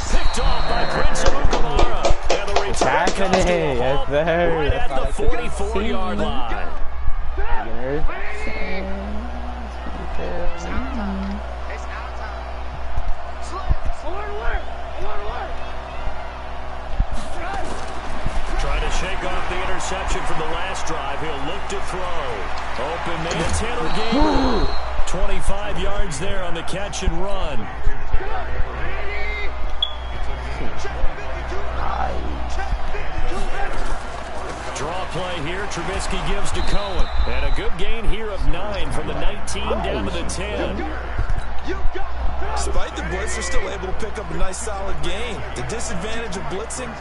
Picked off by Prince Amukamara. And the return comes to a halt right at the 44-yard line. Trying to shake off the interception from the last drive. He'll look to throw. Open man, Tanner Gabriel. 25 yards there on the catch and run. Draw play here. Trubisky gives to Cohen. And a good gain here of 9 from the 19 down to the 10. Despite the blitz, they're still able to pick up a nice solid gain. The disadvantage of blitzing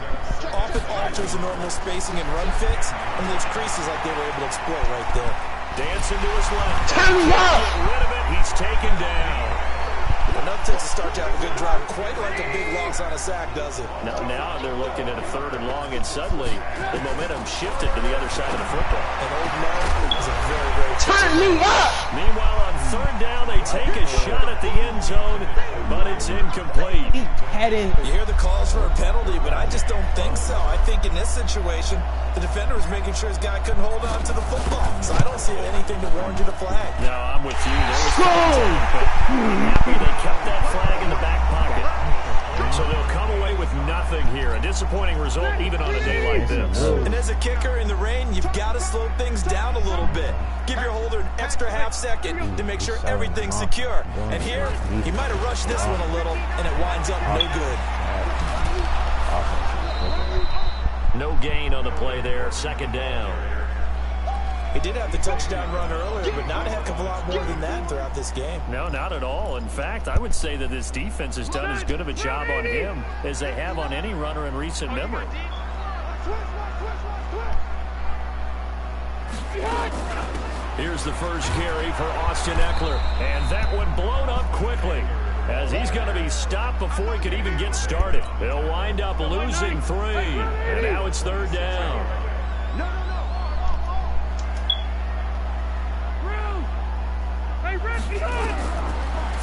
often alters the normal spacing and run fits, and those creases like they were able to exploit right there. Dancing to his left. Turn me up! Get rid of it. He's taken down. Enough takes a start to have a good drive, quite like a big loss on a sack, does it? Now they're looking at a 3rd and long, and suddenly the momentum shifted to the other side of the football. And Old Mo is a very, very Turn me up! Meanwhile, on 3rd down, they take a shot at the end zone, but it's incomplete. You hear the calls for a penalty, but I just don't think so. I think in this situation, the defender was making sure his guy couldn't hold on to the football. So I don't see anything to warrant you to flag. No, I'm with you. There was contact, but happy they kept that flag in the back pocket. So they'll come away with nothing here. A disappointing result even on a day like this. And as a kicker in the rain, you've got to slow things down a little bit. Give your holder an extra half-second to make sure everything's secure. And here, he might have rushed this one a little, and it winds up no good. No gain on the play there. 2nd down. He did have the touchdown run earlier, but not a heck of a lot more than that throughout this game. No, not at all. In fact, I would say that this defense has done as good of a job on him as they have on any runner in recent memory. Here's the first carry for Austin Eckler, and that one blown up quickly as he's going to be stopped before he could even get started. They'll wind up losing 3, and now it's 3rd down.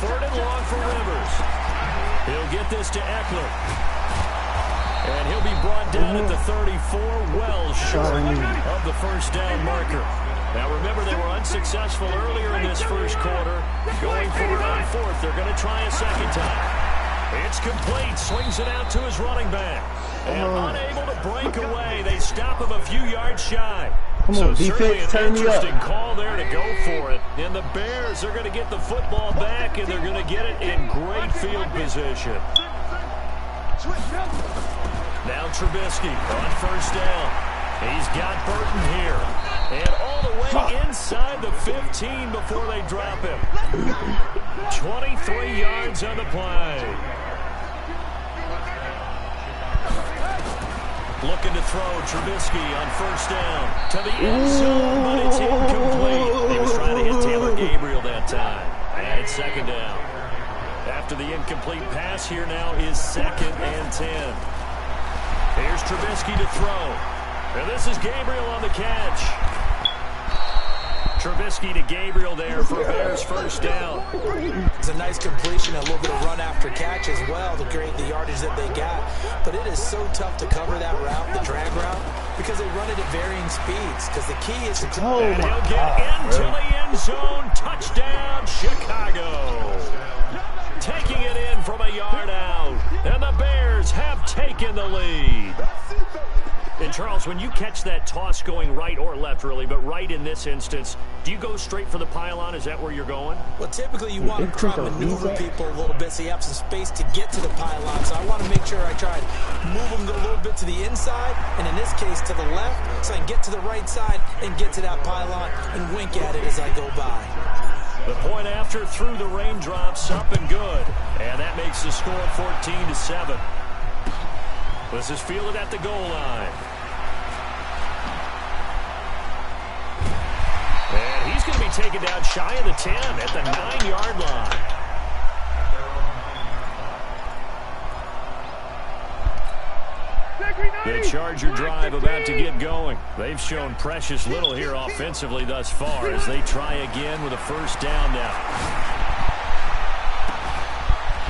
Third and long for Rivers. He'll get this to Eckler. And he'll be brought down at the 34, well short of the first down marker. Now remember, they were unsuccessful earlier in this first quarter. Going for it on 4th. They're going to try a 2nd time. It's complete. Swings it out to his running back. And unable to break away. They stop him a few yards shy. Come on, defense, turn me up. Interesting call there to go for it. And the Bears are going to get the football back, and they're going to get it in great field position. Now Trubisky on 1st down. He's got Burton here. And all the way inside the 15 before they drop him. 23 yards on the play. Looking to throw, Trubisky on first down. To the end zone, but it's incomplete. He was trying to hit Taylor Gabriel that time. And it's second down. After the incomplete pass, here now is 2nd and 10. Here's Trubisky to throw. And this is Gabriel on the catch. Trubisky to Gabriel there for Bears first down. It's a nice completion, a little bit of run after catch as well to create the yardage that they got. But it is so tough to cover that route, the drag route, because they run it at varying speeds. Because the key is to... And he'll get into the end zone. Touchdown, Chicago. Taking it in from a yard out. And the Bears have taken the lead. And, Charles, when you catch that toss going right or left, really, but right in this instance, do you go straight for the pylon? Is that where you're going? Well, typically you want to try to maneuver people a little bit so you have some space to get to the pylon. So I want to make sure I try to move them a little bit to the inside, and in this case to the left, so I can get to the right side and get to that pylon and wink at it as I go by. The point after through the raindrops, up and good. And that makes the score 14-7. This is fielded at the goal line. And he's going to be taken down shy of the 10 at the 9-yard line. The Charger drive about to get going. They've shown precious little here offensively thus far as they try again with a first down now.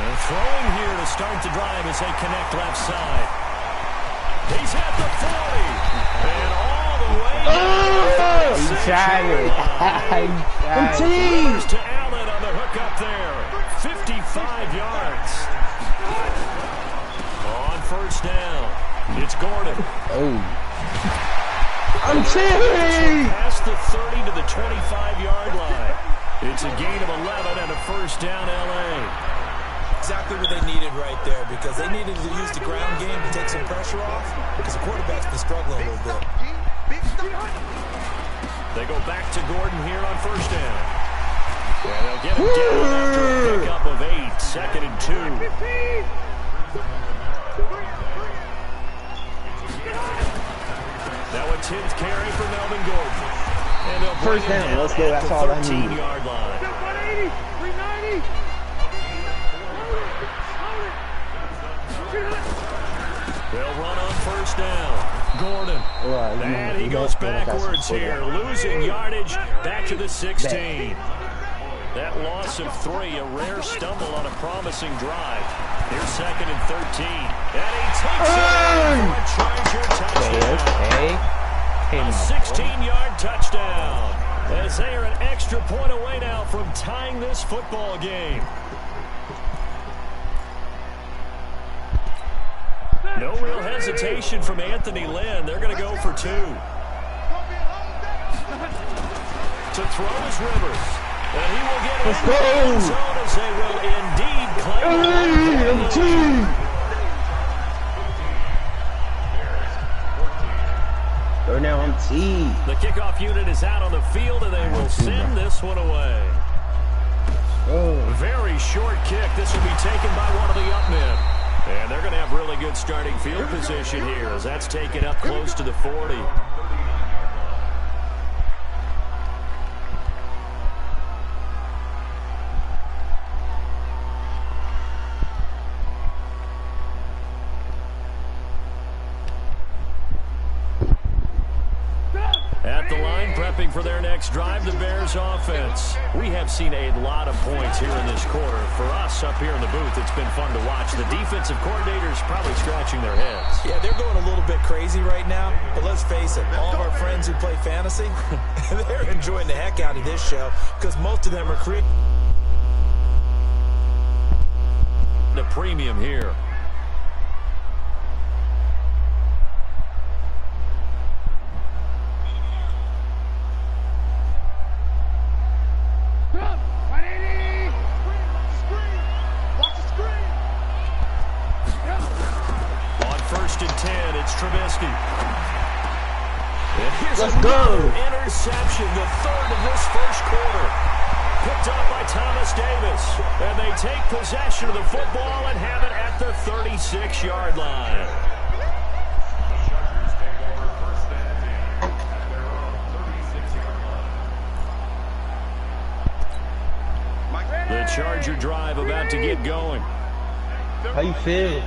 And throwing here to start the drive as they connect left side. He's at the 40. And all the way down. He tried it. First to Allen on the hook up there. 55 yards. On first down. It's Gordon. Oh. I'm serious. Past the 30 to the 25-yard line. It's a gain of 11 and a first down, L.A. Exactly what they needed right there, because they needed to use the ground game to take some pressure off, because the quarterback's been struggling a little bit. They go back to Gordon here on first down. And they'll get him down after a pickup of 8, 2nd and 2. Now a 10th carry for Melvin Gordon. And they'll first down. Let's go. That's all I need. 13-yard line. They'll run on first down. Gordon. And he goes backwards here, losing yardage back to the 16. That loss of 3, a rare stumble on a promising drive. Here's 2nd and 13. And he takes it for a Charger touchdown. A 16-yard touchdown. As they are an extra point away now from tying this football game. No real hesitation from Anthony Lynn. They're going to go for 2. To throw is Rivers. And he will get in the end zone as they will indeed claim it. Go now on T. The kickoff unit is out on the field, and they will send this one away. Very short kick. This will be taken by one of the up men. And they're going to have really good starting field position here as that's taken up close to the 40. At the line, prepping for their next drive, the Bears offense. We have seen a lot of points here in this quarter. For us up here in the booth, it's been fun to watch. The defensive coordinators probably scratching their heads. Yeah, they're going a little bit crazy right now. But let's face it, all of our friends who play fantasy, they're enjoying the heck out of this show because most of them are creating the premium here. Trubisky. And here's Let's go. Interception, the 3rd of this first quarter. Picked up by Thomas Davis. And they take possession of the football and have it at the 36-yard line. The Charger drive about to get going. How you feel?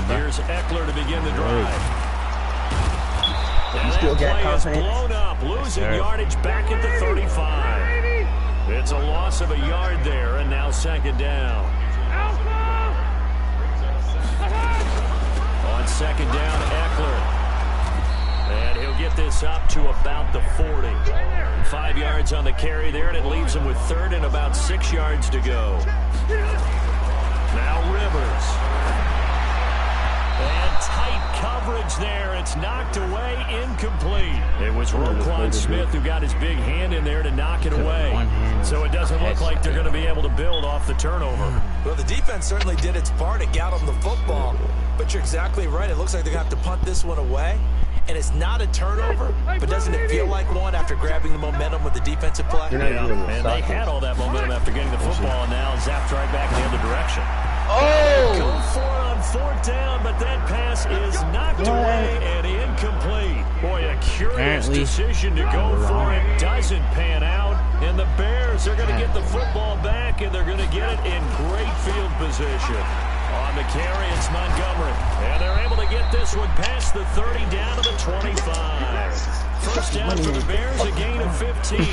Here's Eckler to begin the drive. You still got confidence? Blown up, losing yardage back at the 35. It's a loss of a yard there, and now second down. On second down, Eckler. And he'll get this up to about the 40. 5 yards on the carry there, and it leaves him with third and about 6 yards to go. Now Rivers. And tight coverage there. It's knocked away, incomplete. It was Roquan Smith who got his big hand in there to knock it away. So it doesn't look like they're going to be able to build off the turnover. Well, the defense certainly did its part. It got them the football. But you're exactly right. It looks like they're going to have to punt this one away. And it's not a turnover, but doesn't it feel like one after grabbing the momentum with the defensive play? Yeah, and they had all that momentum after getting the football, and now zapped right back in the other direction. Oh! Go for it on fourth down, but that pass is knocked away and incomplete. Boy, a curious decision to go for it. Doesn't pan out, and the Bears are going to get the football back, and they're going to get it in great field position. On the carry, it's Montgomery. And they're able to get this one past the 30 down to the 25. First down for the Bears, a gain of 15.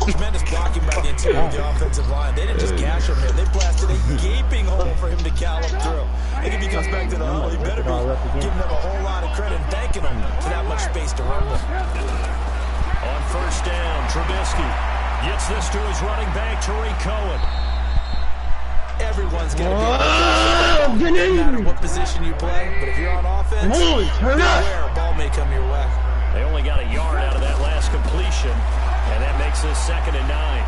Tremendous blocking by the interior of the offensive line. They didn't just gash him here. They blasted a gaping hole for him to gallop through. I think if he comes back to the huddle, he better be giving them a whole lot of credit and thanking them for that much space to run with. On first down, Trubisky gets this to his running back, Tariq Cohen. Everyone's going to be on the no matter what position you play. But if you're on offense, beware, a ball may come your way. They only got a yard out of that last completion, and that makes this 2nd and 9.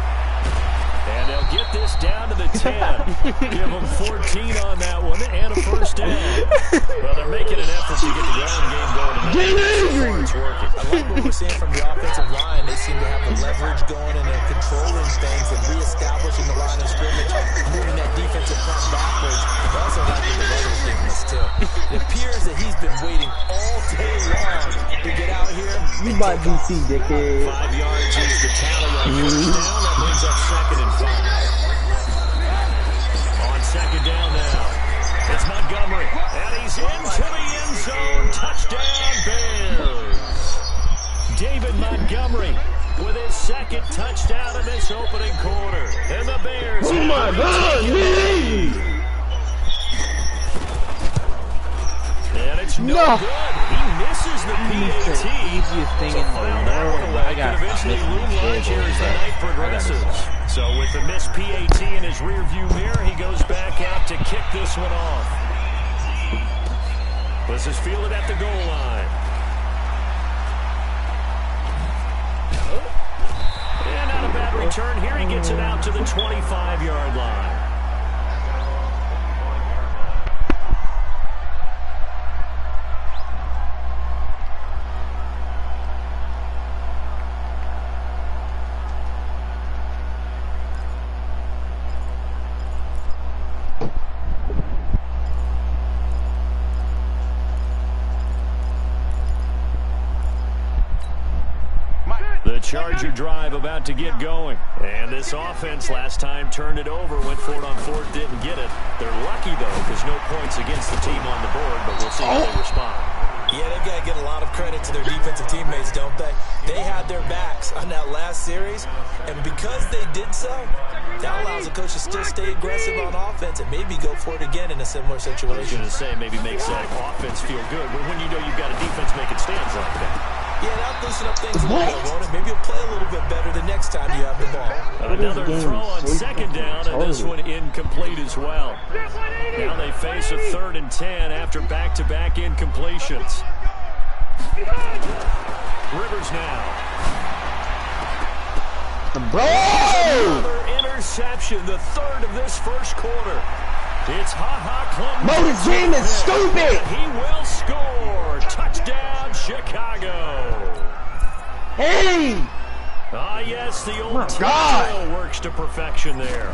And they'll get this down to the 10. Give them 14 on that one and a first down. Well, they're making an effort to get the ground game going tonight. So far, it's working. I like what we're seeing from the offensive line. They seem to have the leverage going, and they're controlling things and reestablishing the line of scrimmage, moving that defensive front backwards. They also like the running thickness, too. It appears that he's been waiting all day long to get out here. You might be C, dickhead. 5 yards is the tally on first down. That brings up 2nd and 5. On second down now, it's Montgomery, and he's into the end zone. Touchdown, Bears. David Montgomery with his 2nd touchdown in this opening quarter. And the Bears. Oh my God, me! And it's no good. He misses the PAT. Easiest thing in the world. I got eventually loom large here as the night progresses. So with the missed PAT in his rearview mirror, he goes back out to kick this one off. This is fielded at the goal line. And not a bad return here. He gets it out to the 25-yard line. The Charger drive about to get going. And this offense last time turned it over, went for it on fourth, didn't get it. They're lucky, though, because no points against the team on the board, but we'll see how they respond. Yeah, they've got to get a lot of credit to their defensive teammates, don't they? They had their backs on that last series, and because they did so, that allows the coach to still stay aggressive on offense and maybe go for it again in a similar situation. I was going to say, maybe makes that offense feel good, but when you know you've got a defense making stands like that. Yeah, that'll loosen up things a little bit, won't it? Maybe you'll play a little bit better the next time you have the ball. Another throw on second down, and this one incomplete as well. Now they face a 3rd and 10 after back-to-back incompletions. Rivers now. Another interception, the 3rd of this first quarter. It's Ha-Ha Clinton. Mo's team is stupid. He will score. Touchdown, Chicago. Hey! Ah, yes, the old drill works to perfection there.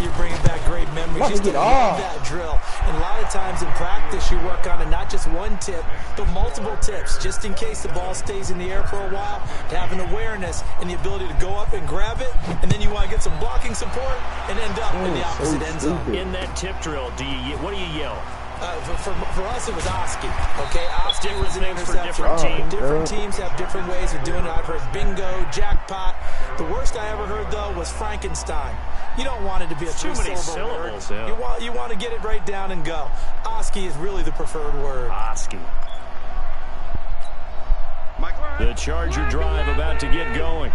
You're bringing back great memories. Just to love that drill. And a lot of times in practice, you work on it, not just one tip, but multiple tips, just in case the ball stays in the air for a while, to have an awareness and the ability to go up and grab it, and then you want to get some blocking support and end up in the opposite end zone. In that tip drill, what do you yell? For us, it was Oski. Okay, Oski was an interception. Different teams have different ways of doing it. I've heard bingo, jackpot. The worst I ever heard, though, was Frankenstein. You don't want it to be a too many syllables. Yeah. You want to get it right down and go. Oski is really the preferred word. Oski. The Charger drive about to get going.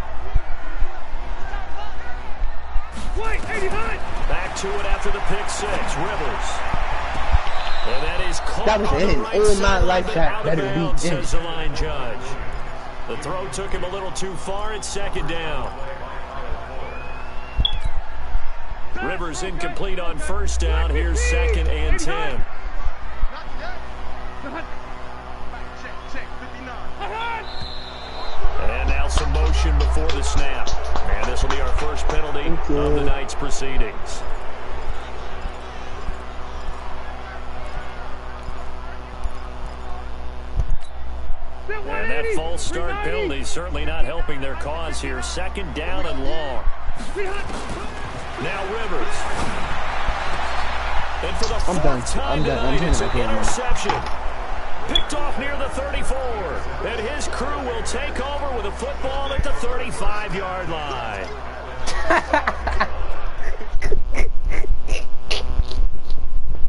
Back to it after the pick six. Rivers. And that is caught that was on in. the right Oh, my side, life but that out of better bounds, be in. says the line judge. The throw took him a little too far. It's second down. Rivers incomplete on first down. Here's second and 10. And now some motion before the snap. And this will be our first penalty of the night's proceedings. And that false start penalty certainly not helping their cause here. Second down and long. Now Rivers. And for the fourth time tonight, it's an interception. Picked off near the 34. And his crew will take over with a football at the 35-yard line.